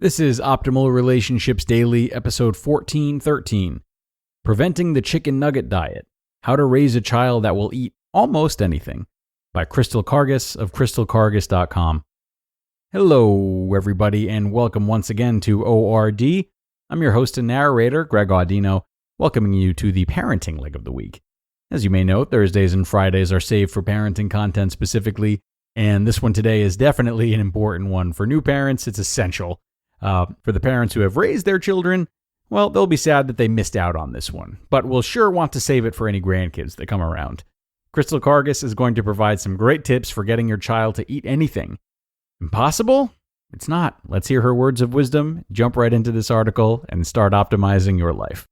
This is Optimal Relationships Daily, episode 1413, Preventing the Chicken Nugget Diet, How to Raise a Child That Will Eat Almost Anything, by Karges of crystalkarges.com. Hello, everybody, and welcome once again to ORD. I'm your host and narrator, Greg Audino, welcoming you to the parenting leg of the week. As you may know, Thursdays and Fridays are saved for parenting content specifically, and this one today is definitely an important one. For new parents, it's essential. For the parents who have raised their children, well, they'll be sad that they missed out on this one, but we'll sure want to save it for any grandkids that come around. Crystal Karges is going to provide some great tips for getting your child to eat anything. Impossible? It's not. Let's hear her words of wisdom, jump right into this article, and start optimizing your life.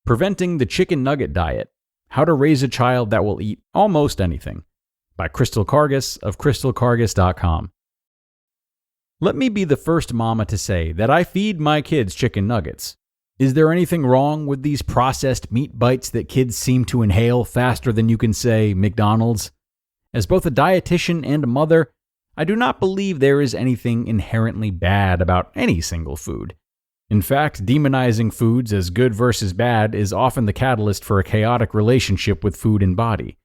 Preventing the Chicken Nugget Diet, How to Raise a Child That Will Eat Almost Anything, by Crystal Karges of crystalkarges.com. Let me be the first mama to say that I feed my kids chicken nuggets. Is there anything wrong with these processed meat bites that kids seem to inhale faster than you can say McDonald's? As both a dietitian and a mother, I do not believe there is anything inherently bad about any single food. In fact, demonizing foods as good versus bad is often the catalyst for a chaotic relationship with food and body.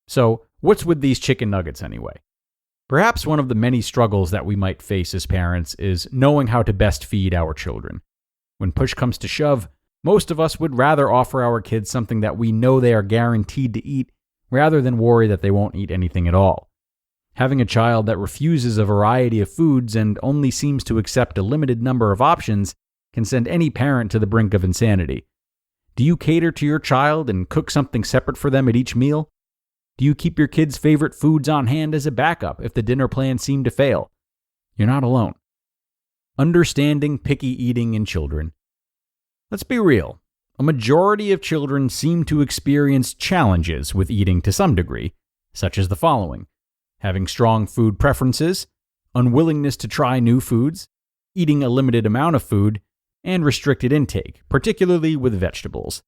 So, what's with these chicken nuggets anyway? Perhaps one of the many struggles that we might face as parents is knowing how to best feed our children. When push comes to shove, most of us would rather offer our kids something that we know they are guaranteed to eat rather than worry that they won't eat anything at all. Having a child that refuses a variety of foods and only seems to accept a limited number of options can send any parent to the brink of insanity. Do you cater to your child and cook something separate for them at each meal? Do you keep your kids' favorite foods on hand as a backup if the dinner plans seem to fail? You're not alone. Understanding picky eating in children. Let's be real. A majority of children seem to experience challenges with eating to some degree, such as the following: having strong food preferences, unwillingness to try new foods, eating a limited amount of food, and restricted intake, particularly with vegetables.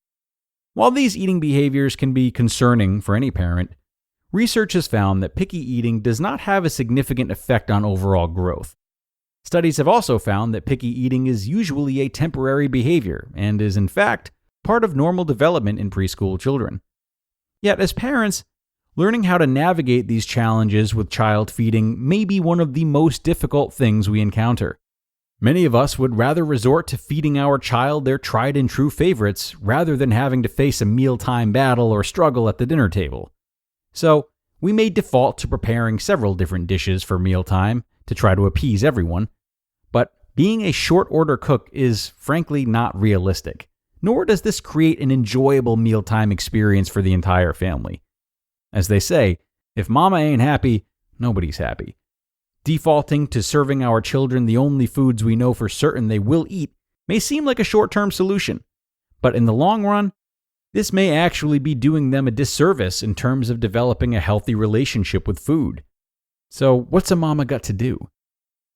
While these eating behaviors can be concerning for any parent, research has found that picky eating does not have a significant effect on overall growth. Studies have also found that picky eating is usually a temporary behavior and is, in fact, part of normal development in preschool children. Yet, as parents, learning how to navigate these challenges with child feeding may be one of the most difficult things we encounter. Many of us would rather resort to feeding our child their tried and true favorites rather than having to face a mealtime battle or struggle at the dinner table. So, we may default to preparing several different dishes for mealtime to try to appease everyone, but being a short-order cook is frankly not realistic, nor does this create an enjoyable mealtime experience for the entire family. As they say, if mama ain't happy, nobody's happy. Defaulting to serving our children the only foods we know for certain they will eat may seem like a short-term solution, but in the long run, this may actually be doing them a disservice in terms of developing a healthy relationship with food. So, what's a mama got to do?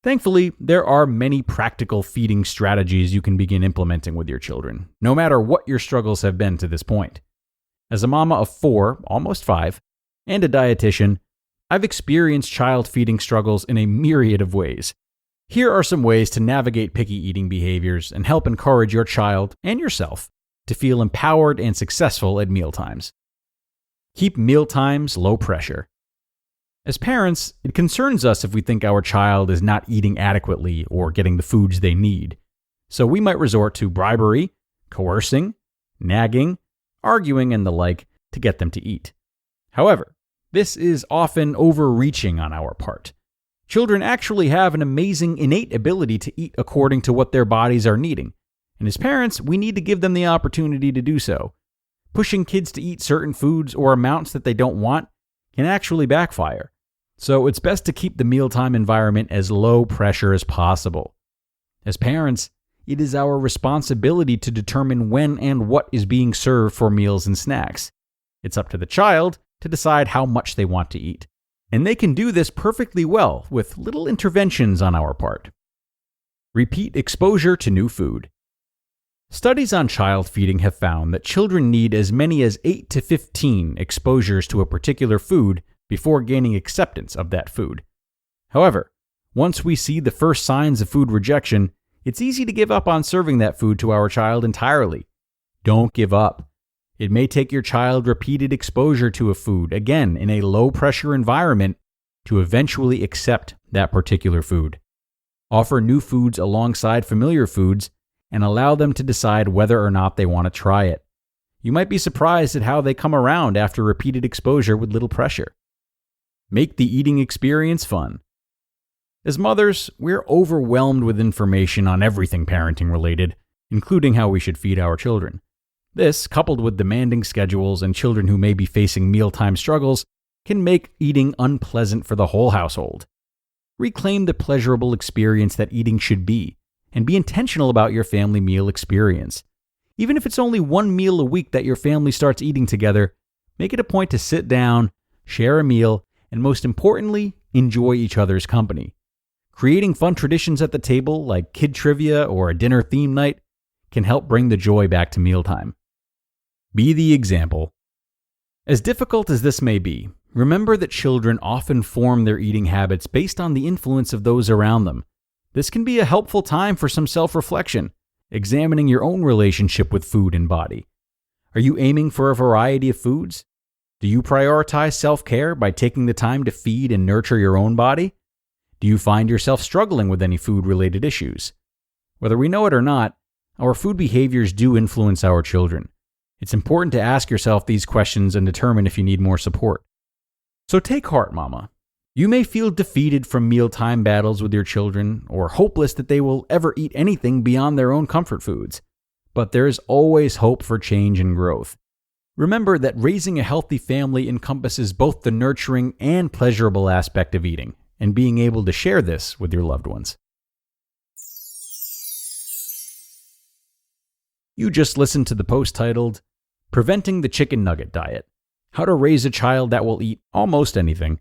Thankfully, there are many practical feeding strategies you can begin implementing with your children, no matter what your struggles have been to this point. As a mama of 4, almost 5, and a dietitian, I've experienced child feeding struggles in a myriad of ways. Here are some ways to navigate picky eating behaviors and help encourage your child and yourself to feel empowered and successful at mealtimes. Keep mealtimes low pressure. As parents, it concerns us if we think our child is not eating adequately or getting the foods they need. So we might resort to bribery, coercing, nagging, arguing, and the like to get them to eat. However, this is often overreaching on our part. Children actually have an amazing innate ability to eat according to what their bodies are needing, and as parents, we need to give them the opportunity to do so. Pushing kids to eat certain foods or amounts that they don't want can actually backfire, so it's best to keep the mealtime environment as low pressure as possible. As parents, it is our responsibility to determine when and what is being served for meals and snacks. It's up to the child to decide how much they want to eat. And they can do this perfectly well with little interventions on our part. Repeat exposure to new food. Studies on child feeding have found that children need as many as 8 to 15 exposures to a particular food before gaining acceptance of that food. However, once we see the first signs of food rejection, it's easy to give up on serving that food to our child entirely. Don't give up. It may take your child repeated exposure to a food, again in a low-pressure environment, to eventually accept that particular food. Offer new foods alongside familiar foods and allow them to decide whether or not they want to try it. You might be surprised at how they come around after repeated exposure with little pressure. Make the eating experience fun. As mothers, we're overwhelmed with information on everything parenting related, including how we should feed our children. This, coupled with demanding schedules and children who may be facing mealtime struggles, can make eating unpleasant for the whole household. Reclaim the pleasurable experience that eating should be, and be intentional about your family meal experience. Even if it's only one meal a week that your family starts eating together, make it a point to sit down, share a meal, and most importantly, enjoy each other's company. Creating fun traditions at the table, like kid trivia or a dinner theme night, can help bring the joy back to mealtime. Be the example. As difficult as this may be, remember that children often form their eating habits based on the influence of those around them. This can be a helpful time for some self-reflection, examining your own relationship with food and body. Are you aiming for a variety of foods? Do you prioritize self-care by taking the time to feed and nurture your own body? Do you find yourself struggling with any food-related issues? Whether we know it or not, our food behaviors do influence our children. It's important to ask yourself these questions and determine if you need more support. So take heart, Mama. You may feel defeated from mealtime battles with your children, or hopeless that they will ever eat anything beyond their own comfort foods. But there is always hope for change and growth. Remember that raising a healthy family encompasses both the nurturing and pleasurable aspect of eating, and being able to share this with your loved ones. You just listened to the post titled, Preventing the Chicken Nugget Diet: How to Raise a Child That Will Eat Almost Anything,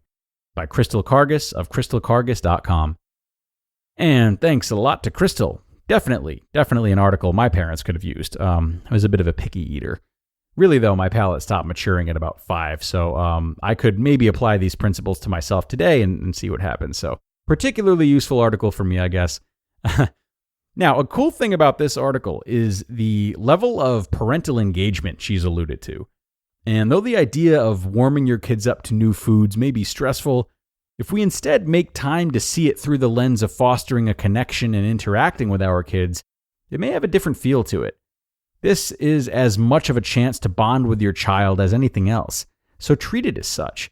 by Crystal Karges of crystalkarges.com. And thanks a lot to Crystal. Definitely an article my parents could have used. I was a bit of a picky eater. Really, though, my palate stopped maturing at about 5, so I could maybe apply these principles to myself today and see what happens. So, particularly useful article for me, I guess. Now, a cool thing about this article is the level of parental engagement she's alluded to. And though the idea of warming your kids up to new foods may be stressful, if we instead make time to see it through the lens of fostering a connection and interacting with our kids, it may have a different feel to it. This is as much of a chance to bond with your child as anything else, so treat it as such.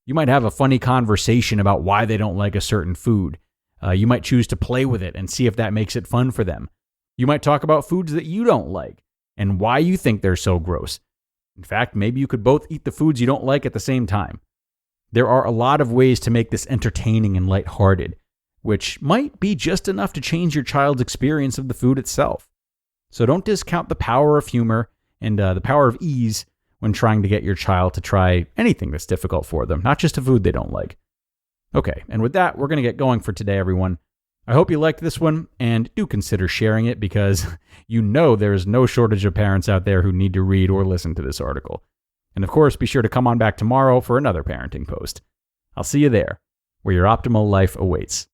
You might have a funny conversation about why they don't like a certain food. You might choose to play with it and see if that makes it fun for them. You might talk about foods that you don't like and why you think they're so gross. In fact, maybe you could both eat the foods you don't like at the same time. There are a lot of ways to make this entertaining and lighthearted, which might be just enough to change your child's experience of the food itself. So don't discount the power of humor and the power of ease when trying to get your child to try anything that's difficult for them, not just a food they don't like. Okay, and with that, we're going to get going for today, everyone. I hope you liked this one, and do consider sharing it because you know there is no shortage of parents out there who need to read or listen to this article. And of course, be sure to come on back tomorrow for another parenting post. I'll see you there, where your optimal life awaits.